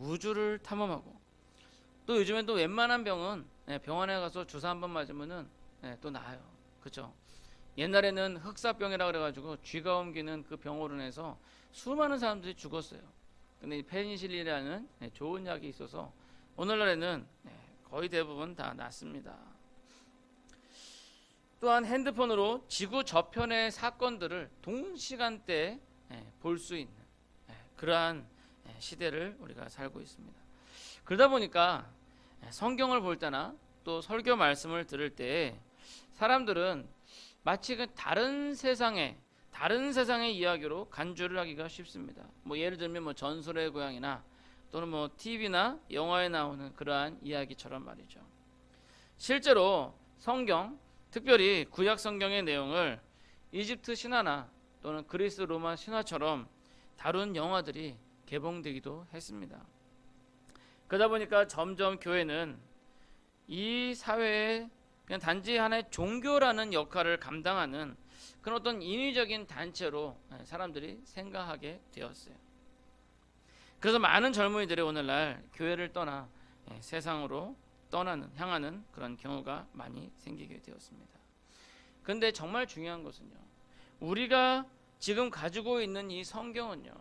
우주를 탐험하고, 또 요즘엔 또 웬만한 병은 병원에 가서 주사 한번 맞으면은 또 나아요. 그렇죠? 옛날에는 흑사병이라 그래가지고 쥐가 옮기는 그 병으로 인해서 수많은 사람들이 죽었어요. 근데 이 페니실린이라는 좋은 약이 있어서 오늘날에는 거의 대부분 다 낫습니다. 또한 핸드폰으로 지구 저편의 사건들을 동시간대에 볼 수 있는 그러한 시대를 우리가 살고 있습니다. 그러다 보니까 성경을 볼 때나 또 설교 말씀을 들을 때 사람들은 마치 그 다른 세상의 이야기로 간주를 하기가 쉽습니다. 뭐 예를 들면 뭐 전설의 고향이나 또는 뭐 TV나 영화에 나오는 그러한 이야기처럼 말이죠. 실제로 성경, 특별히 구약 성경의 내용을 이집트 신화나 또는 그리스 로마 신화처럼 다룬 영화들이 개봉되기도 했습니다. 그러다 보니까 점점 교회는 이 사회에 그냥 단지 하나의 종교라는 역할을 감당하는 그런 어떤 인위적인 단체로 사람들이 생각하게 되었어요. 그래서 많은 젊은이들이 오늘날 교회를 떠나 세상으로 향하는 그런 경우가 많이 생기게 되었습니다. 그런데 정말 중요한 것은요, 우리가 지금 가지고 있는 이 성경은요,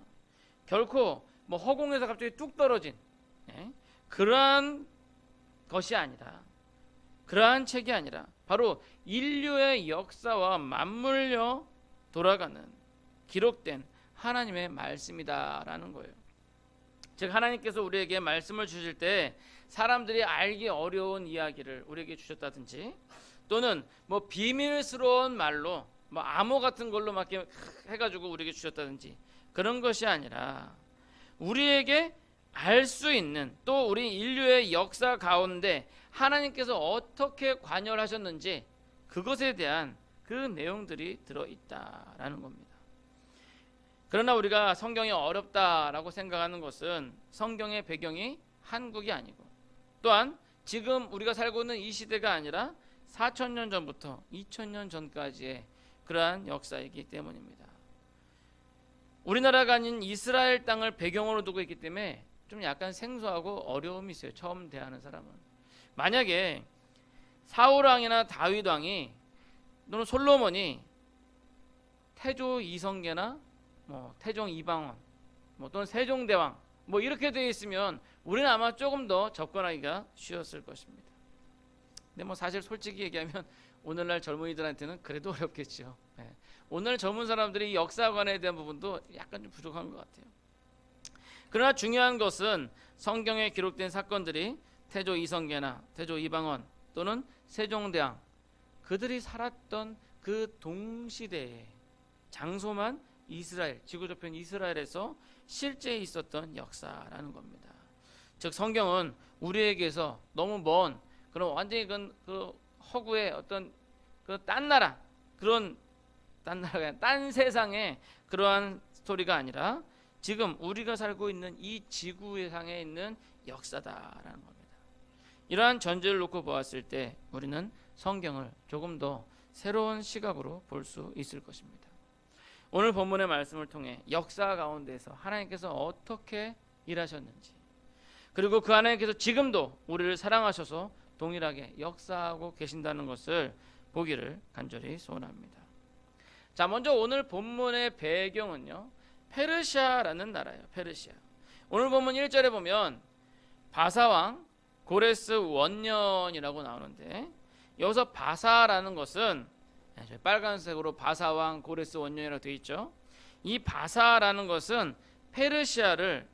결코 뭐 허공에서 갑자기 뚝 떨어진 그러한 것이 아니라, 그러한 책이 아니라 바로 인류의 역사와 맞물려 돌아가는 기록된 하나님의 말씀이다라는 거예요. 즉 하나님께서 우리에게 말씀을 주실 때 사람들이 알기 어려운 이야기를 우리에게 주셨다든지, 또는 뭐 비밀스러운 말로 뭐 암호 같은 걸로 막 해가지고 우리에게 주셨다든지, 그런 것이 아니라 우리에게 알 수 있는, 또 우리 인류의 역사 가운데 하나님께서 어떻게 관여를 하셨는지 그것에 대한 그 내용들이 들어있다라는 겁니다. 그러나 우리가 성경이 어렵다라고 생각하는 것은 성경의 배경이 한국이 아니고, 또한 지금 우리가 살고 있는 이 시대가 아니라 4,000년 전부터 2,000년 전까지의 그러한 역사이기 때문입니다. 우리나라가 아닌 이스라엘 땅을 배경으로 두고 있기 때문에 좀 약간 생소하고 어려움이 있어요. 처음 대하는 사람은. 만약에 사울왕이나 다윗왕이 또는 솔로몬이 태조 이성계나 뭐 태종 이방원 또는 세종대왕 이렇게 되어 있으면 우리는 아마 조금 더 접근하기가 쉬웠을 것입니다. 근데 사실 솔직히 얘기하면 오늘날 젊은이들한테는 그래도 어렵겠죠. 오늘 젊은 사람들이 이 역사관에 대한 부분도 약간 좀 부족한 것 같아요. 그러나 중요한 것은 성경에 기록된 사건들이 태조 이성계나 태조 이방원 또는 세종대왕, 그들이 살았던 그 동시대의 장소만 이스라엘, 지구저편 이스라엘에서 실제 있었던 역사라는 겁니다. 즉 성경은 우리에게서 너무 먼 그런 완전히 그 허구의 어떤 그 딴 나라, 그런 딴 세상의 그러한 스토리가 아니라 지금 우리가 살고 있는 이 지구상에 있는 역사다라는 겁니다. 이러한 전제를 놓고 보았을 때 우리는 성경을 조금 더 새로운 시각으로 볼 수 있을 것입니다. 오늘 본문의 말씀을 통해 역사 가운데서 하나님께서 어떻게 일하셨는지, 그리고 그 하나님께서 지금도 우리를 사랑하셔서 동일하게 역사하고 계신다는 것을 보기를 간절히 소원합니다. 자, 먼저 오늘 본문의 배경은요, 페르시아라는 나라예요. 페르시아. 오늘 본문 1절에 보면 바사왕 고레스 원년이라고 나오는데, 여기서 바사라는 것은 빨간색으로 바사왕 고레스 원년이라고 되어 있죠. 이 바사라는 것은 페르시아라는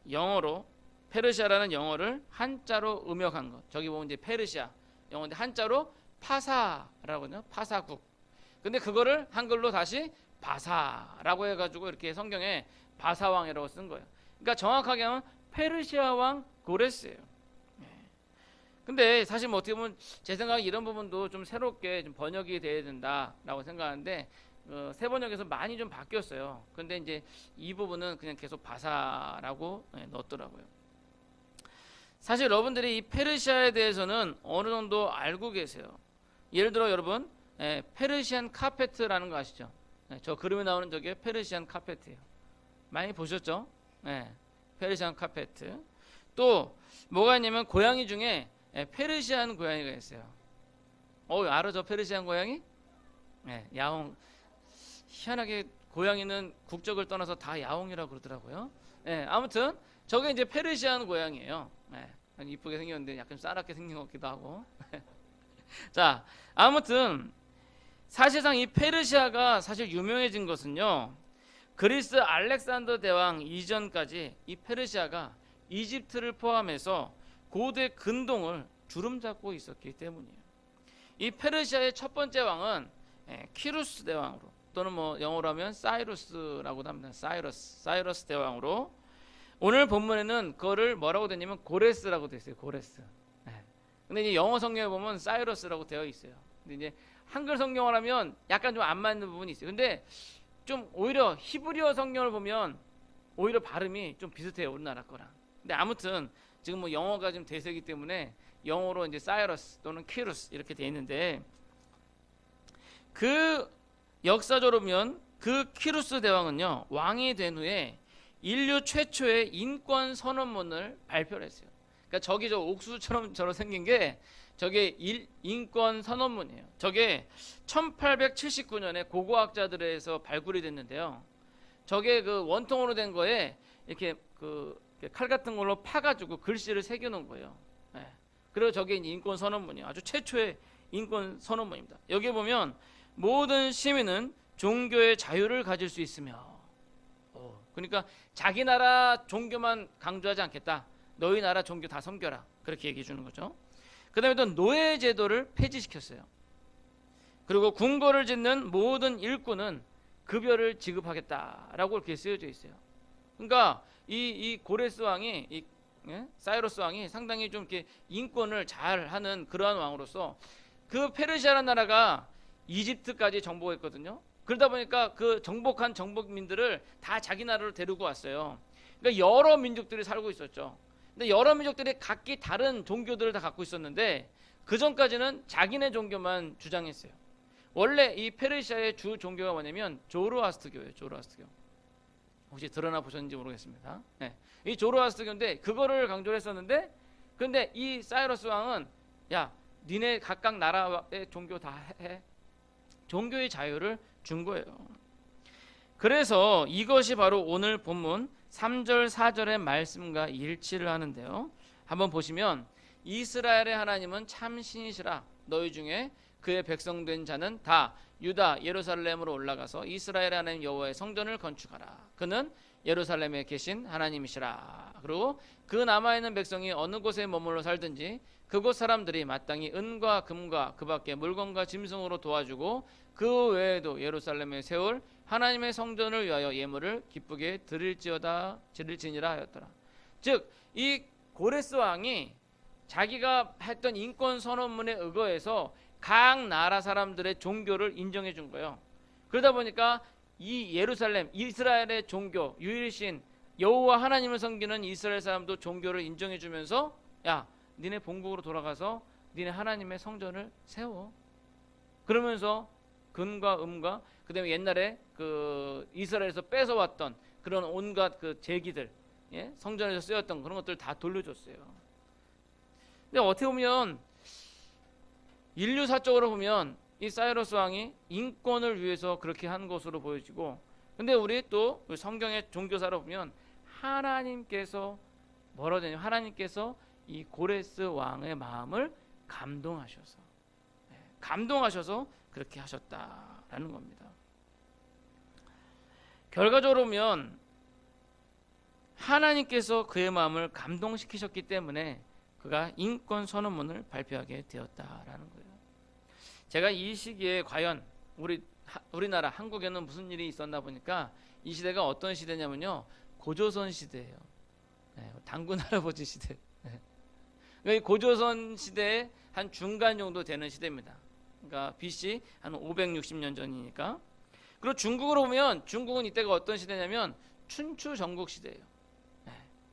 영어를 한자로 음역한 것. 저기 보면 이제 페르시아 영어인데 한자로 파사라고 하거든요. 파사국. 근데 그거를 한글로 다시 바사라고 해가지고 이렇게 성경에 바사왕이라고 쓴 거예요. 그러니까 정확하게 하면 페르시아 왕 고레스예요. 근데 사실 어떻게 보면 제 생각에 이런 부분도 좀 새롭게 좀 번역이 돼야 된다라고 생각하는데 새 번역에서 많이 좀 바뀌었어요. 근데 이제 이 부분은 그냥 계속 바사라고 넣었더라고요. 사실 여러분들이 이 페르시아에 대해서는 어느 정도 알고 계세요. 예를 들어 여러분 페르시안 카페트라는 거 아시죠? 저 그림에 나오는 저게 페르시안 카페트예요. 많이 보셨죠? 페르시안 카페트. 또 뭐가 있냐면 고양이 중에 페르시안 고양이가 있어요. 알아 저 페르시안 고양이? 야옹. 희한하게 고양이는 국적을 떠나서 다 야옹이라고 그러더라고요. 아무튼 저게 이제 페르시안 고양이에요. 이쁘게 생겼는데 약간 싸납게 생긴 것 같기도 하고. 자, 아무튼 사실상 이 페르시아가 사실 유명해진 것은요, 그리스 알렉산더 대왕 이전까지 이 페르시아가 이집트를 포함해서 고대 근동을 주름잡고 있었기 때문이에요. 이 페르시아의 첫 번째 왕은 키루스 대왕으로, 또는 뭐 영어로 하면 사이러스라고도 합니다. 사이러스 대왕으로. 오늘 본문에는 그거를 뭐라고 되냐면 고레스라고 되어 있어요. 고레스. 근데 이제 영어 성경에 보면 사이러스라고 되어 있어요. 근데 이제 한글 성경을 하면 약간 좀 안 맞는 부분이 있어요. 근데 좀 오히려 히브리어 성경을 보면 오히려 발음이 좀 비슷해요, 우리나라 거랑. 근데 아무튼 지금 뭐 영어가 좀 대세이기 때문에 영어로 이제 사이러스 또는 키루스 이렇게 돼 있는데, 그 역사적으로 보면 그 키루스 대왕은요, 왕이 된 후에 인류 최초의 인권 선언문을 발표를 했어요. 그러니까 저기 저 옥수수처럼 저런 생긴 게 저게 인권 선언문이에요. 저게 1879년에 고고학자들에서 발굴이 됐는데요. 저게 그 원통으로 된 거에 이렇게 그 칼 같은 걸로 파가지고 글씨를 새겨놓은 거예요. 그리고 저게 인권 선언문이에요. 아주 최초의 인권 선언문입니다. 여기 보면 모든 시민은 종교의 자유를 가질 수 있으며, 그러니까 자기 나라 종교만 강조하지 않겠다. 너희 나라 종교 다 섬겨라. 그렇게 얘기해 주는 거죠. 그 다음에 또 노예 제도를 폐지시켰어요. 그리고 궁궐을 짓는 모든 일꾼은 급여를 지급하겠다라고 이렇게 쓰여져 있어요. 그러니까 이 고레스 왕이, 사이러스 왕이 상당히 좀 이렇게 인권을 잘 하는 그러한 왕으로서 그 페르시아라는 나라가 이집트까지 정복했거든요. 그러다 보니까 그 정복한 정복민들을 다 자기 나라로 데리고 왔어요. 그러니까 여러 민족들이 살고 있었죠. 근데 여러 민족들이 각기 다른 종교들을 다 갖고 있었는데 그 전까지는 자기네 종교만 주장했어요. 원래 이 페르시아의 주 종교가 뭐냐면 조로아스트교예요. 조로아스트교. 혹시 드러나 보셨는지 모르겠습니다. 이 조로아스트교인데 그거를 강조를 했었는데, 근데 이 사이러스 왕은 야, 니네 각각 나라의 종교 다 해. 종교의 자유를 준 거예요. 그래서 이것이 바로 오늘 본문 3절 4절의 말씀과 일치를 하는데요. 한번 보시면 이스라엘의 하나님은 참 신이시라. 너희 중에 그의 백성된 자는 다 유다 예루살렘으로 올라가서 이스라엘의 하나님 여호와의 성전을 건축하라. 그는 예루살렘에 계신 하나님이시라. 그리고 그 남아있는 백성이 어느 곳에 머물러 살든지 그곳 사람들이 마땅히 은과 금과 그 밖에 물건과 짐승으로 도와주고 그 외에도 예루살렘에 세울 하나님의 성전을 위하여 예물을 기쁘게 드릴지니라 하였더라. 즉 이 고레스 왕이 자기가 했던 인권 선언문에 의거해서 각 나라 사람들의 종교를 인정해 준 거예요. 그러다 보니까 이 예루살렘 이스라엘의 종교 유일신 여호와 하나님을 섬기는 이스라엘 사람도 종교를 인정해 주면서 야, 니네 본국으로 돌아가서 니네 하나님의 성전을 세워. 그러면서 금과 음과 그다음에 옛날에 그 이스라엘에서 뺏어왔던 그런 온갖 그 제기들, 성전에서 쓰였던 그런 것들 다 돌려줬어요. 근데 어떻게 보면 인류사적으로 보면 이 사이러스 왕이 인권을 위해서 그렇게 한 것으로 보여지고, 근데 우리 또 성경의 종교사로 보면 하나님께서 뭐라고 되냐면 하나님께서 이 고레스 왕의 마음을 감동하셔서 그렇게 하셨다라는 겁니다. 결과적으로 보면 하나님께서 그의 마음을 감동시키셨기 때문에 그가 인권 선언문을 발표하게 되었다라는 거예요. 제가 이 시기에 과연 우리나라 한국에는 무슨 일이 있었나 보니까 이 시대가 어떤 시대냐면요, 고조선 시대예요. 당군 할아버지 시대. 이 고조선 시대의 한 중간 정도 되는 시대입니다. 그러니까 BC 한 560년 전이니까. 그리고 중국으로 보면 중국은 이때가 어떤 시대냐면 춘추 전국 시대예요.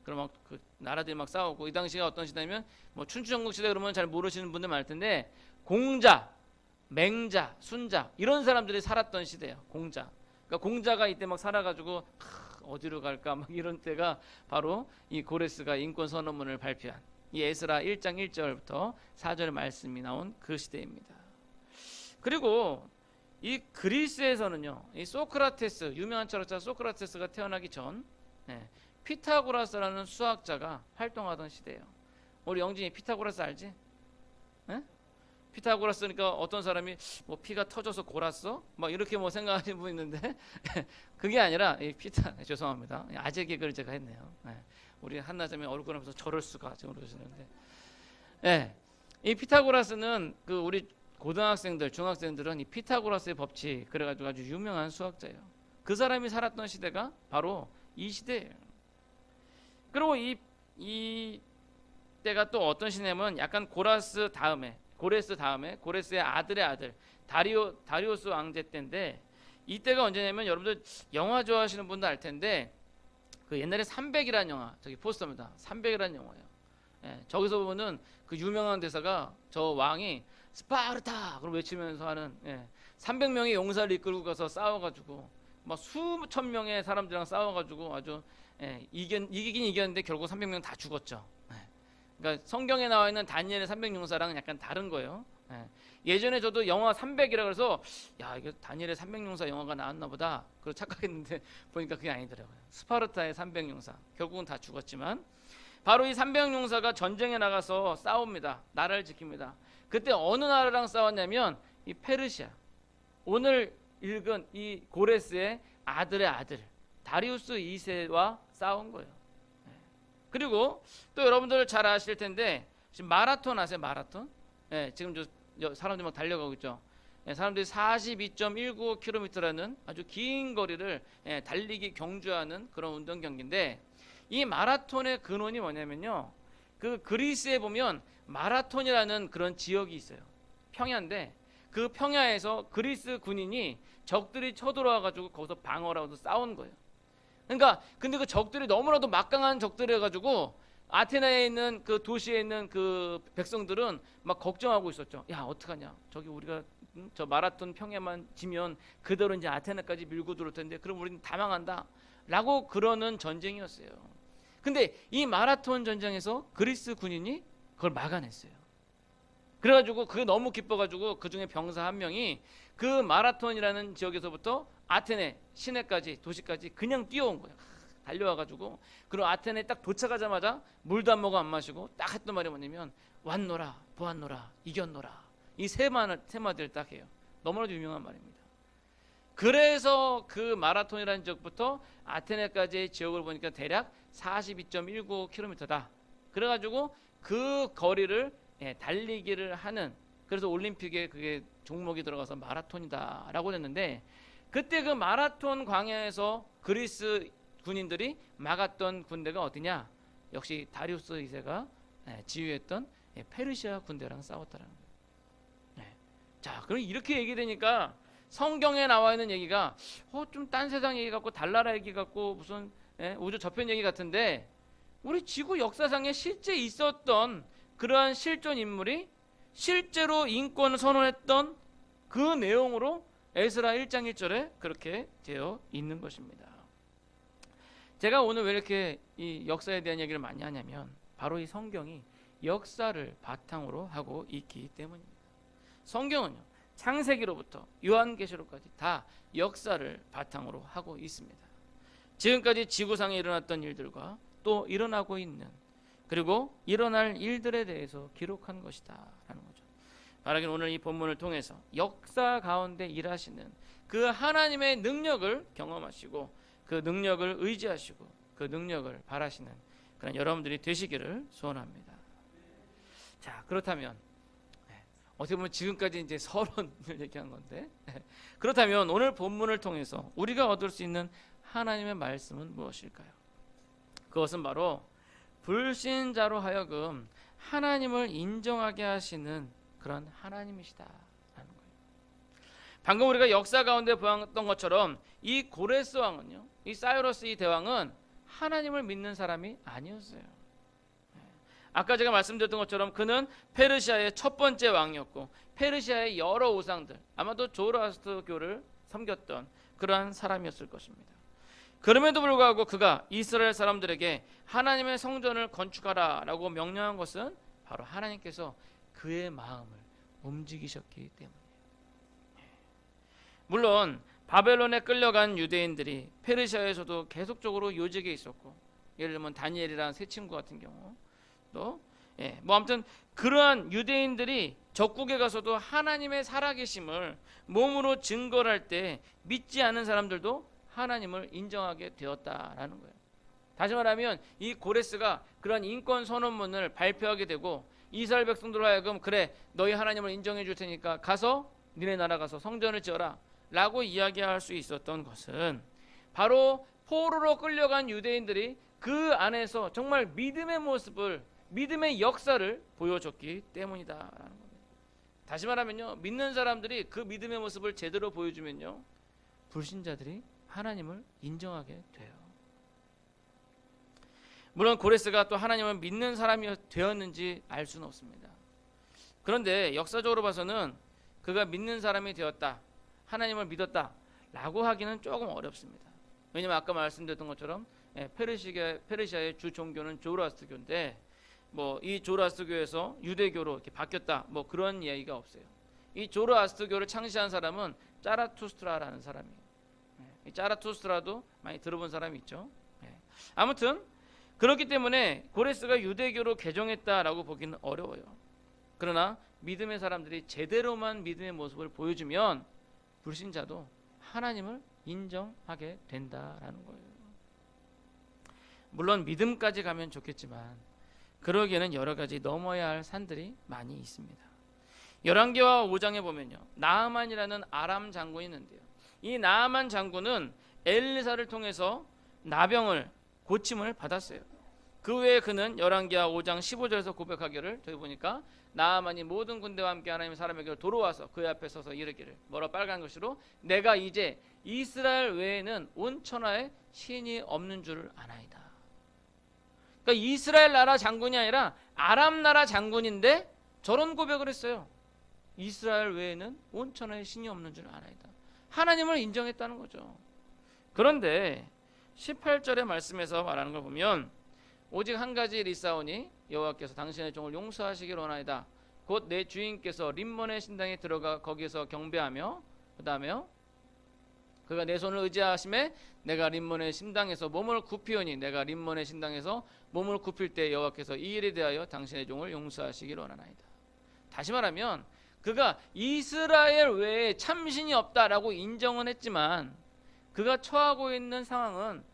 그럼 막 그 나라들이 막 싸우고, 이 당시가 어떤 시대냐면 뭐 춘추 전국 시대 그러면 잘 모르시는 분들 많을 텐데 공자, 맹자, 순자 이런 사람들이 살았던 시대예요. 공자. 그러니까 공자가 이때 막 살아가지고 어디로 갈까 막 이런 때가 바로 이 고레스가 인권 선언문을 발표한 이 에스라 1장 1절부터 4절의 말씀이 나온 그 시대입니다. 그리고 이 그리스에서는요, 이 소크라테스, 유명한 철학자 소크라테스가 태어나기 전 피타고라스라는 수학자가 활동하던 시대예요. 우리 영진이 피타고라스 알지? 네? 피타고라스니까 어떤 사람이 뭐 피가 터져서 골았어? 막 이렇게 뭐 생각하시는 분 있는데 그게 아니라 이 죄송합니다. 아재 개그를 제가 했네요. 우리 한나자매 얼굴 하면서 저럴 수가 지금 그러시는데, 이 피타고라스는 그 우리 고등학생들, 중학생들은 이 피타고라스의 법칙 그래가지고 아주 유명한 수학자예요. 그 사람이 살았던 시대가 바로 이 시대예요. 그리고 이 때가 또 어떤 시대냐면 약간 고레스 다음에 고레스의 아들의 아들 다리오스 왕제 때인데, 이때가 언제냐면 여러분들 영화 좋아하시는 분도 알 텐데 그 옛날에 300이라는 영화, 저기 포스터입니다. 300이라는 영화예요. 저기서 보면은 그 유명한 대사가 저 왕이 스파르타 그걸 외치면서 하는 300명의 용사를 이끌고 가서 싸워가지고 막 수천 명의 사람들이랑 싸워가지고 아주 이기긴 이겼는데 결국 300명 다 죽었죠. 그러니까 성경에 나와 있는 다니엘의 300용사랑은 약간 다른 거예요. 예전에 저도 영화 300이라 그래서 야 이게 다니엘의 300용사 영화가 나왔나 보다 그걸 착각했는데 보니까 그게 아니더라고요. 스파르타의 300용사 결국은 다 죽었지만 바로 이 300용사가 전쟁에 나가서 싸웁니다. 나라를 지킵니다. 그때 어느 나라랑 싸웠냐면 이 페르시아, 오늘 읽은 이 고레스의 아들의 아들 다리우스 2세와 싸운 거예요. 그리고 또 여러분들 잘 아실 텐데 지금 마라톤 아세요? 마라톤? 지금 사람들이 막 달려가고 있죠. 사람들이 42.195km라는 아주 긴 거리를 달리기 경주하는 그런 운동 경기인데, 이 마라톤의 근원이 뭐냐면요, 그 그리스에 보면 마라톤이라는 그런 지역이 있어요. 평야인데 그 평야에서 그리스 군인이 적들이 쳐들어와 가지고 거기서 방어를 하고 싸운 거예요. 그러니까 근데 그 적들이 너무나도 막강한 적들이어 가지고 아테네에 있는 그 도시에 있는 그 백성들은 막 걱정하고 있었죠. 야 어떡하냐, 저기 우리가 저 마라톤 평야만 지면 그대로 이제 아테네까지 밀고 들어올 텐데 그럼 우리는 다 망한다 라고 그러는 전쟁이었어요. 근데 이 마라톤 전쟁에서 그리스 군인이 그걸 막아냈어요. 그래가지고 그게 너무 기뻐가지고 그 중에 병사 한 명이 그 마라톤이라는 지역에서부터 아테네 시내까지 도시까지 그냥 뛰어온 거예요. 달려와가지고 그리고 아테네에 딱 도착하자마자 물도 안 먹어 안 마시고 딱 했던 말이 뭐냐면 왔노라 보았노라 이겼노라, 이 세 마디를 딱 해요. 너무나도 유명한 말입니다. 그래서 그 마라톤이라는 지역부터 아테네까지의 지역을 보니까 대략 42.195km다. 그래가지고 그 거리를 달리기를 하는, 그래서 올림픽에 그게 종목이 들어가서 마라톤이다 라고 했는데, 그때 그 마라톤 광야에서 그리스 군인들이 막았던 군대가 어디냐, 역시 다리우스 2세가 지휘했던 페르시아 군대랑 싸웠다는 거예요. 자, 그럼 이렇게 얘기되니까 성경에 나와 있는 얘기가 좀 딴 세상 얘기 같고 달나라 얘기 같고 무슨 우주 저편 얘기 같은데, 우리 지구 역사상에 실제 있었던 그러한 실존 인물이 실제로 인권을 선언했던 그 내용으로 에스라 1장 1절에 그렇게 되어 있는 것입니다. 제가 오늘 왜 이렇게 이 역사에 대한 얘기를 많이 하냐면 바로 이 성경이 역사를 바탕으로 하고 있기 때문입니다. 성경은요, 창세기로부터 요한계시록까지 다 역사를 바탕으로 하고 있습니다. 지금까지 지구상에 일어났던 일들과 또 일어나고 있는, 그리고 일어날 일들에 대해서 기록한 것이다 라는 거죠. 바라기는 오늘 이 본문을 통해서 역사 가운데 일하시는 그 하나님의 능력을 경험하시고 그 능력을 의지하시고 그 능력을 바라시는 그런 여러분들이 되시기를 소원합니다. 자, 그렇다면 어떻게 보면 지금까지 이제 서론을 얘기한 건데, 그렇다면 오늘 본문을 통해서 우리가 얻을 수 있는 하나님의 말씀은 무엇일까요? 그것은 바로 불신자로 하여금 하나님을 인정하게 하시는 그런 하나님이시다라는 거예요. 방금 우리가 역사 가운데 보았던 것처럼 이 고레스 왕은요, 이 사이러스 이 대왕은 하나님을 믿는 사람이 아니었어요. 아까 제가 말씀드렸던 것처럼 그는 페르시아의 첫 번째 왕이었고 페르시아의 여러 우상들, 아마도 조로아스터교를 섬겼던 그러한 사람이었을 것입니다. 그럼에도 불구하고 그가 이스라엘 사람들에게 하나님의 성전을 건축하라 라고 명령한 것은 바로 하나님께서 그의 마음을 움직이셨기 때문이에요. 물론 바벨론에 끌려간 유대인들이 페르시아에서도 계속적으로 요직에 있었고, 예를 들면 다니엘이라는 세 친구 같은 경우 또 아무튼 그러한 유대인들이 적국에 가서도 하나님의 살아계심을 몸으로 증거를 할 때 믿지 않은 사람들도 하나님을 인정하게 되었다라는 거예요. 다시 말하면 이 고레스가 그런 인권 선언문을 발표하게 되고 이스라엘 백성들로 하여금 그래 너희 하나님을 인정해 줄 테니까 가서 니네 나라 가서 성전을 지어라 라고 이야기할 수 있었던 것은 바로 포로로 끌려간 유대인들이 그 안에서 정말 믿음의 모습을, 믿음의 역사를 보여줬기 때문이다라는 겁니다. 다시 말하면요, 믿는 사람들이 그 믿음의 모습을 제대로 보여주면요, 불신자들이 하나님을 인정하게 돼요. 물론 고레스가 또 하나님을 믿는 사람이 되었는지 알 수는 없습니다. 그런데 역사적으로 봐서는 그가 믿는 사람이 되었다, 하나님을 믿었다 라고 하기는 조금 어렵습니다. 왜냐하면 아까 말씀드렸던 것처럼 페르시아의 주 종교는 조로아스터교인데 이 조로아스터교에서 유대교로 이렇게 바뀌었다 그런 이야기가 없어요. 이 조로아스터교를 창시한 사람은 짜라투스트라라는 사람이에요. 이 짜라투스트라도 많이 들어본 사람이 있죠. 아무튼 그렇기 때문에 고레스가 유대교로 개종했다라고 보기는 어려워요. 그러나 믿음의 사람들이 제대로만 믿음의 모습을 보여주면 불신자도 하나님을 인정하게 된다라는 거예요. 물론 믿음까지 가면 좋겠지만 그러기에는 여러 가지 넘어야 할 산들이 많이 있습니다. 열왕기와 5장에 보면요, 나아만이라는 아람 장군이 있는데요, 이 나아만 장군은 엘리사를 통해서 나병을 고침을 받았어요. 그 외에 그는 열왕기하 5장 15절에서 고백하기를, 저기 보니까 나아만이 모든 군대와 함께 하나님의 사람에게 돌아와서 그의 앞에 서서 이르기를, 뭐라 빨간 글씨로, 내가 이제 이스라엘 외에는 온 천하에 신이 없는 줄 아나이다. 그러니까 이스라엘 나라 장군이 아니라 아람 나라 장군인데 저런 고백을 했어요. 이스라엘 외에는 온 천하에 신이 없는 줄 아나이다. 하나님을 인정했다는 거죠. 그런데 18절의 말씀에서 말하는 걸 보면, 오직 한 가지 일이 있사오니 여호와께서 당신의 종을 용서하시길 원하이다. 곧 내 주인께서 림몬의 신당에 들어가 거기서 경배하며, 그 다음에 그가 내 손을 의지하심에 내가 림몬의 신당에서 몸을 굽히오니 내가 림몬의 신당에서 몸을 굽힐 때 여호와께서 이 일에 대하여 당신의 종을 용서하시길 원하나이다. 다시 말하면 그가 이스라엘 외에 참신이 없다라고 인정은 했지만 그가 처하고 있는 상황은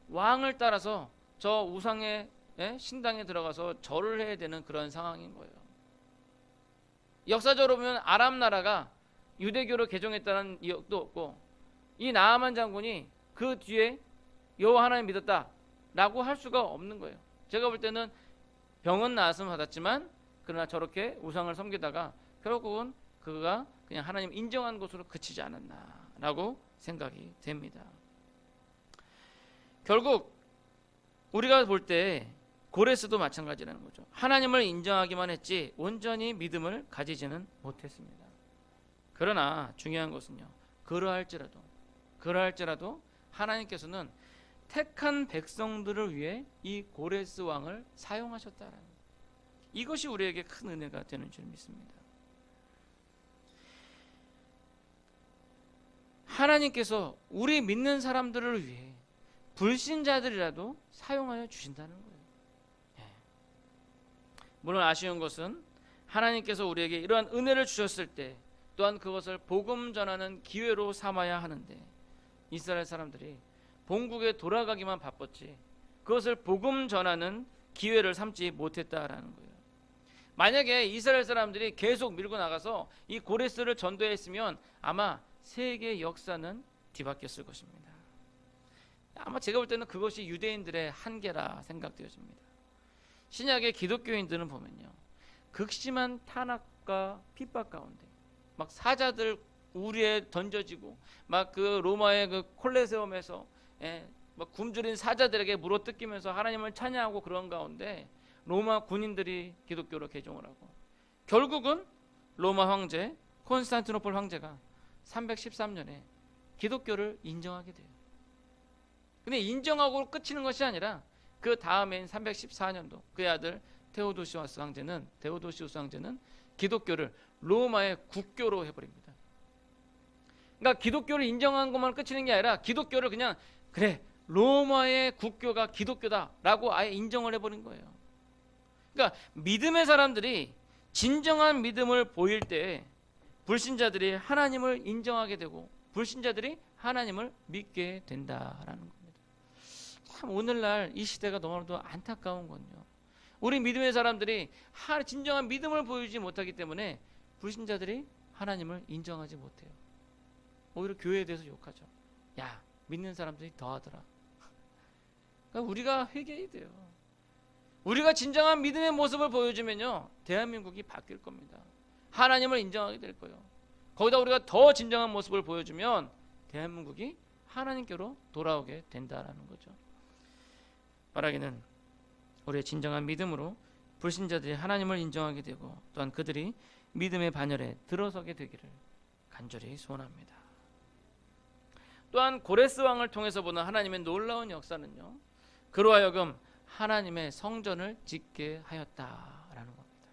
왕을 따라서 저 우상의 신당에 들어가서 절을 해야 되는 그런 상황인 거예요. 역사적으로 보면 아람 나라가 유대교로 개종했다는 이력도 없고, 이 나아만 장군이 그 뒤에 여호와 하나님 믿었다라고 할 수가 없는 거예요. 제가 볼 때는 병은 나았으면 받았지만 그러나 저렇게 우상을 섬기다가 결국은 그가 그냥 하나님 인정한 것으로 그치지 않았나라고 생각이 됩니다. 결국 우리가 볼 때 고레스도 마찬가지라는 거죠. 하나님을 인정하기만 했지 온전히 믿음을 가지지는 못했습니다. 그러나 중요한 것은요, 그러할지라도 하나님께서는 택한 백성들을 위해 이 고레스 왕을 사용하셨다라는 거예요. 이것이 우리에게 큰 은혜가 되는 줄 믿습니다. 하나님께서 우리 믿는 사람들을 위해 불신자들이라도 사용하여 주신다는 거예요. 물론 아쉬운 것은 하나님께서 우리에게 이러한 은혜를 주셨을 때 또한 그것을 복음 전하는 기회로 삼아야 하는데 이스라엘 사람들이 본국에 돌아가기만 바빴지 그것을 복음 전하는 기회를 삼지 못했다라는 거예요. 만약에 이스라엘 사람들이 계속 밀고 나가서 이 고레스를 전도했으면 아마 세계 역사는 뒤바뀌었을 것입니다. 아마 제가 볼 때는 그것이 유대인들의 한계라 생각되어집니다. 신약의 기독교인들은 보면요, 극심한 탄압과 핍박 가운데 막 사자들 우리에 던져지고 막 그 로마의 그 콜레세움에서 막 굶주린 사자들에게 물어뜯기면서 하나님을 찬양하고 그런 가운데 로마 군인들이 기독교로 개종을 하고 결국은 로마 황제 콘스탄티노폴 황제가 313년에 기독교를 인정하게 돼요. 근데 인정하고 끝이는 것이 아니라 그 다음엔 314년도 그의 아들 데오도시우스 황제는 기독교를 로마의 국교로 해버립니다. 그러니까 기독교를 인정한 것만 끝이는 게 아니라 기독교를 그냥 그래 로마의 국교가 기독교다라고 아예 인정을 해버린 거예요. 그러니까 믿음의 사람들이 진정한 믿음을 보일 때 불신자들이 하나님을 인정하게 되고 불신자들이 하나님을 믿게 된다라는 겁니다. 참 오늘날 이 시대가 너무나도 안타까운 건요. 우리 믿음의 사람들이 진정한 믿음을 보이지 못하기 때문에 불신자들이 하나님을 인정하지 못해요. 오히려 교회에 대해서 욕하죠. 야, 믿는 사람들이 더하더라. 그러니까 우리가 회개해야 돼요. 우리가 진정한 믿음의 모습을 보여주면요, 대한민국이 바뀔 겁니다. 하나님을 인정하게 될 거예요. 거기다 우리가 더 진정한 모습을 보여주면 대한민국이 하나님께로 돌아오게 된다라는 거죠. 말하기는 우리의 진정한 믿음으로 불신자들이 하나님을 인정하게 되고 또한 그들이 믿음의 반열에 들어서게 되기를 간절히 소원합니다. 또한 고레스 왕을 통해서 보는 하나님의 놀라운 역사는요, 그로 하여금 하나님의 성전을 짓게 하였다라는 겁니다.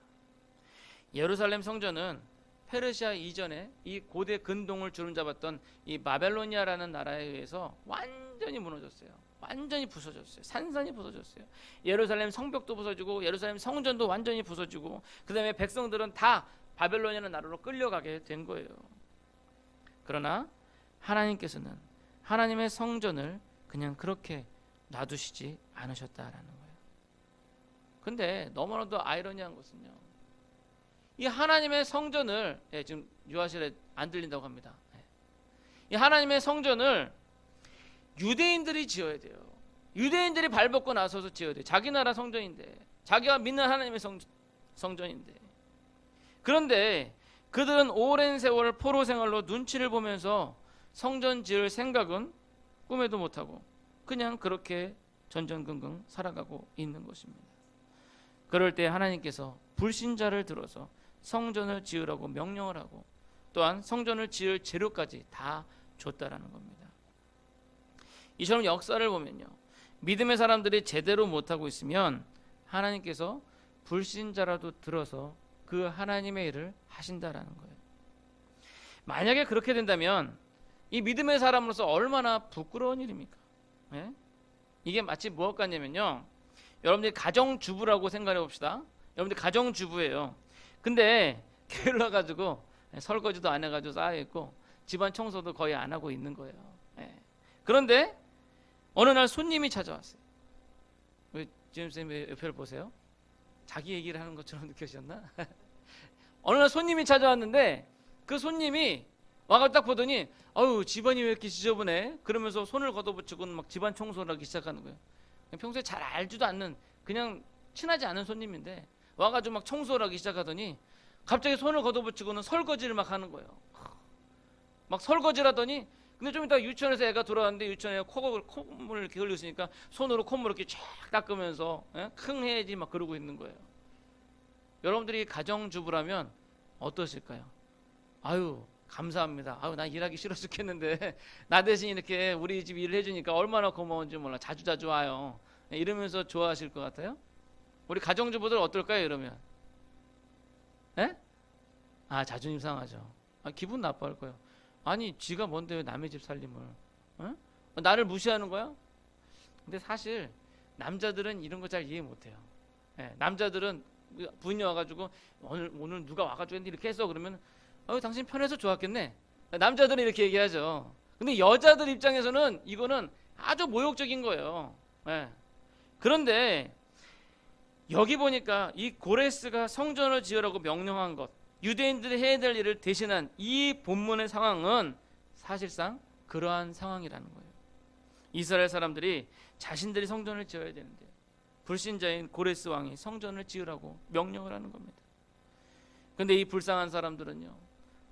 예루살렘 성전은 페르시아 이전에 이 고대 근동을 주름잡았던 이 바벨로니아라는 나라에 의해서 완전히 무너졌어요. 완전히 부서졌어요. 산산이 부서졌어요. 예루살렘 성벽도 부서지고 예루살렘 성전도 완전히 부서지고 그 다음에 백성들은 다 바벨로니아라는 나라로 끌려가게 된 거예요. 그러나 하나님께서는 하나님의 성전을 그냥 그렇게 놔두시지 않으셨다라는 거예요. 근데 너무나도 아이러니한 것은요, 이 하나님의 성전을 지금 유아실에 안 들린다고 합니다. 이 하나님의 성전을 유대인들이 지어야 돼요. 유대인들이 발벗고 나서서 지어야 돼요. 자기 나라 성전인데, 자기가 믿는 하나님의 성전인데. 그런데 그들은 오랜 세월 포로 생활로 눈치를 보면서 성전 지을 생각은 꿈에도 못하고 그냥 그렇게 전전긍긍 살아가고 있는 것입니다. 그럴 때 하나님께서 불신자를 들어서 성전을 지으라고 명령을 하고 또한 성전을 지을 재료까지 다 줬다라는 겁니다. 이처럼 역사를 보면요, 믿음의 사람들이 제대로 못하고 있으면 하나님께서 불신자라도 들어서 그 하나님의 일을 하신다라는 거예요. 만약에 그렇게 된다면 이 믿음의 사람으로서 얼마나 부끄러운 일입니까? 예? 이게 마치 무엇 같냐면요, 여러분들이 가정주부라고 생각해 봅시다. 여러분들 가정주부예요. 근데 게을러 와가지고 설거지도 안 해가지고 쌓여있고 집안 청소도 거의 안 하고 있는 거예요. 예. 그런데 어느 날 손님이 찾아왔어요. 지금 선생님 옆을 보세요. 자기 얘기를 하는 것처럼 느껴지셨나? 어느 날 손님이 찾아왔는데 그 손님이 와가 딱 보더니 아유 집안이 왜 이렇게 지저분해? 그러면서 손을 걷어붙이고 막 집안 청소를 하기 시작하는 거예요. 평소에 잘 알지도 않는 그냥 친하지 않은 손님인데 와가지고 막 청소를 하기 시작하더니 갑자기 손을 걷어붙이고는 설거지를 막 하는 거예요. 막 설거지를 하더니 근데 좀 이따 유치원에서 애가 돌아왔는데 유치원에 콧물을 이렇게 흘렸으니까 손으로 콧물 이렇게 쫙 닦으면서 킁 해야지 막 그러고 있는 거예요. 여러분들이 가정주부라면 어떠실까요? 아유 감사합니다. 아유 나 일하기 싫어 죽겠는데 나 대신 이렇게 우리 집 일을 해주니까 얼마나 고마운지 몰라. 자주자주 와요. 이러면서 좋아하실 것 같아요? 우리 가정주부들 어떨까요 이러면? 에? 아 자존심 상하죠. 아, 기분 나빠할 거예요. 아니 지가 뭔데 왜 남의 집 살림을 나를 무시하는 거야? 근데 사실 남자들은 이런 거 잘 이해 못해요. 예, 남자들은 부인이 와가지고 오늘 누가 와가지고 이렇게 했어 그러면 당신 편해서 좋았겠네. 남자들은 이렇게 얘기하죠. 근데 여자들 입장에서는 이거는 아주 모욕적인 거예요. 예. 그런데 여기 보니까 이 고레스가 성전을 지으라고 명령한 것, 유대인들이 해야 될 일을 대신한 이 본문의 상황은 사실상 그러한 상황이라는 거예요. 이스라엘 사람들이 자신들이 성전을 지어야 되는데 불신자인 고레스 왕이 성전을 지으라고 명령을 하는 겁니다. 그런데 이 불쌍한 사람들은요,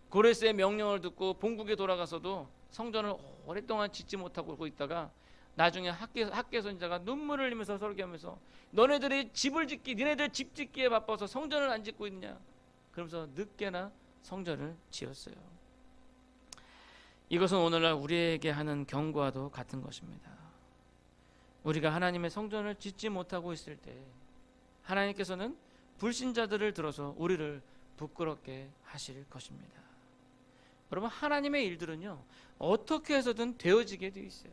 고레스의 명령을 듣고 본국에 돌아가서도 성전을 오랫동안 짓지 못하고 있다가 나중에 학계 선지자가 눈물을 흘리면서 설교하면서 너네들이 집을 짓기, 니네들 집 짓기에 바빠서 성전을 안 짓고 있냐? 그러면서 늦게나 성전을 지었어요. 이것은 오늘날 우리에게 하는 경고와도 같은 것입니다. 우리가 하나님의 성전을 짓지 못하고 있을 때 하나님께서는 불신자들을 들어서 우리를 부끄럽게 하실 것입니다. 여러분, 하나님의 일들은요, 어떻게 해서든 되어지게 되어 있어요.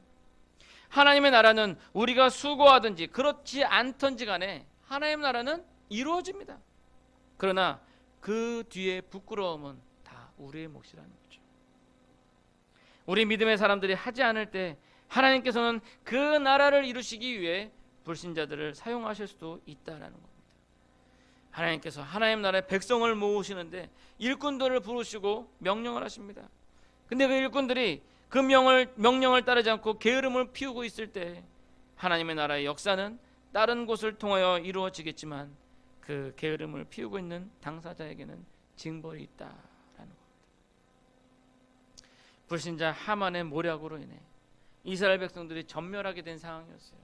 하나님의 나라는 우리가 수고하든지 그렇지 않든지 간에 하나님의 나라는 이루어집니다. 그러나 그 뒤에 부끄러움은 다 우리의 몫이라는 거죠. 우리 믿음의 사람들이 하지 않을 때 하나님께서는 그 나라를 이루시기 위해 불신자들을 사용하실 수도 있다라는 겁니다. 하나님께서 하나님 나라의 백성을 모으시는데 일꾼들을 부르시고 명령을 하십니다. 근데 그 일꾼들이 그 명령을 따르지 않고 게으름을 피우고 있을 때 하나님의 나라의 역사는 다른 곳을 통하여 이루어지겠지만 그 게으름을 피우고 있는 당사자에게는 징벌이 있다라는 겁니다. 불신자 하만의 모략으로 인해 이스라엘 백성들이 전멸하게 된 상황이었어요.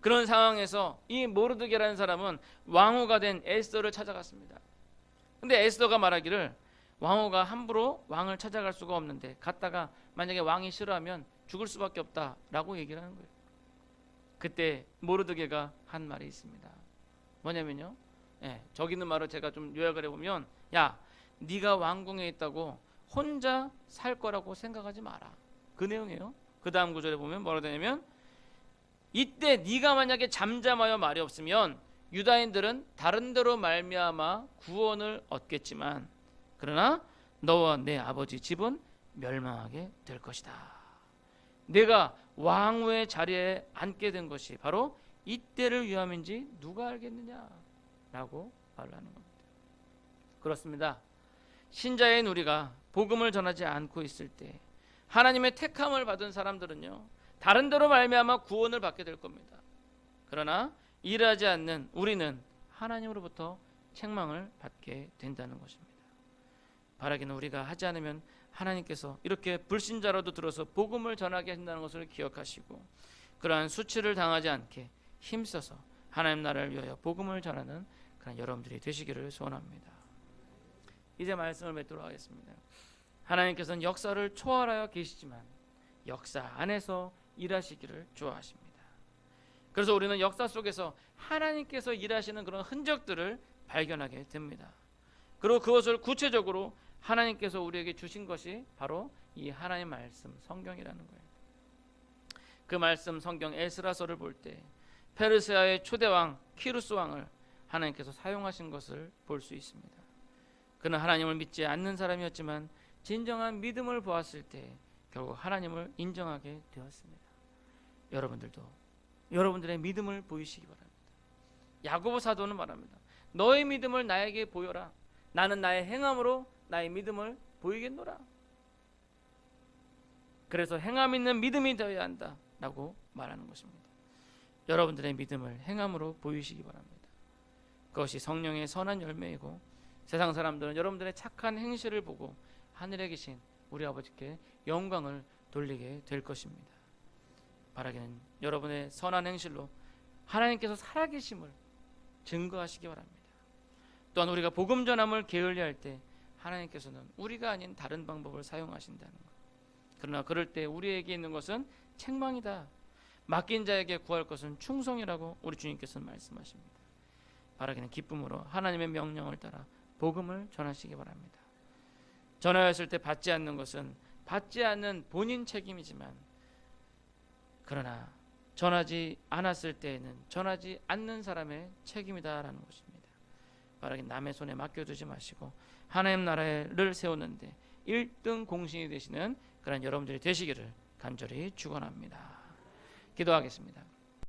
그런 상황에서 이 모르드게라는 사람은 왕후가 된 에스더를 찾아갔습니다. 근데 에스더가 말하기를 왕후가 함부로 왕을 찾아갈 수가 없는데 갔다가 만약에 왕이 싫어하면 죽을 수밖에 없다라고 얘기를 하는 거예요. 그때 모르드게가 한 말이 있습니다. 뭐냐면요, 저기 있는 말을 제가 좀 요약을 해보면, 야, 네가 왕궁에 있다고 혼자 살 거라고 생각하지 마라, 그 내용이에요. 그 다음 구절에 보면 뭐라 되냐면, 이때 네가 만약에 잠잠하여 말이 없으면 유다인들은 다른 데로 말미암아 구원을 얻겠지만 그러나 너와 내 아버지 집은 멸망하게 될 것이다. 내가 왕후의 자리에 앉게 된 것이 바로 이때를 위함인지 누가 알겠느냐라고 말을 하는 겁니다. 그렇습니다. 신자인 우리가 복음을 전하지 않고 있을 때 하나님의 택함을 받은 사람들은요, 다른 데로 말미암아 구원을 받게 될 겁니다. 그러나 일하지 않는 우리는 하나님으로부터 책망을 받게 된다는 것입니다. 바라기는 우리가 하지 않으면 하나님께서 이렇게 불신자라도 들어서 복음을 전하게 한다는 것을 기억하시고 그러한 수치를 당하지 않게 힘써서 하나님 나라를 위하여 복음을 전하는 그런 여러분들이 되시기를 소원합니다. 이제 말씀을 맺도록 하겠습니다. 하나님께서는 역사를 초월하여 계시지만 역사 안에서 일하시기를 좋아하십니다. 그래서 우리는 역사 속에서 하나님께서 일하시는 그런 흔적들을 발견하게 됩니다. 그리고 그것을 구체적으로 하나님께서 우리에게 주신 것이 바로 이 하나님의 말씀 성경이라는 거예요. 그 말씀 성경 에스라서를 볼 때 페르시아의 초대왕 키루스 왕을 하나님께서 사용하신 것을 볼 수 있습니다. 그는 하나님을 믿지 않는 사람이었지만 진정한 믿음을 보았을 때 결국 하나님을 인정하게 되었습니다. 여러분들도 여러분들의 믿음을 보이시기 바랍니다. 야고보 사도는 말합니다. 너의 믿음을 나에게 보여라. 나는 나의 행함으로 나의 믿음을 보이겠노라. 그래서 행함 있는 믿음이 되어야 한다라고 말하는 것입니다. 여러분들의 믿음을 행함으로 보이시기 바랍니다. 그것이 성령의 선한 열매이고 세상 사람들은 여러분들의 착한 행실을 보고 하늘에 계신 우리 아버지께 영광을 돌리게 될 것입니다. 바라기는 여러분의 선한 행실로 하나님께서 살아계심을 증거하시기 바랍니다. 또한 우리가 복음 전함을 게을리할 때 하나님께서는 우리가 아닌 다른 방법을 사용하신다는 것. 그러나 그럴 때 우리에게 있는 것은 책망이다. 맡긴 자에게 구할 것은 충성이라고 우리 주님께서는 말씀하십니다. 바라기는 기쁨으로 하나님의 명령을 따라 복음을 전하시기 바랍니다. 전하였을 때 받지 않는 것은 받지 않는 본인 책임이지만 그러나 전하지 않았을 때에는 전하지 않는 사람의 책임이다라는 것입니다. 바라기 남의 손에 맡겨두지 마시고 하나님 나라를 세우는데 1등 공신이 되시는 그런 여러분들이 되시기를 간절히 축원합니다. 기도하겠습니다.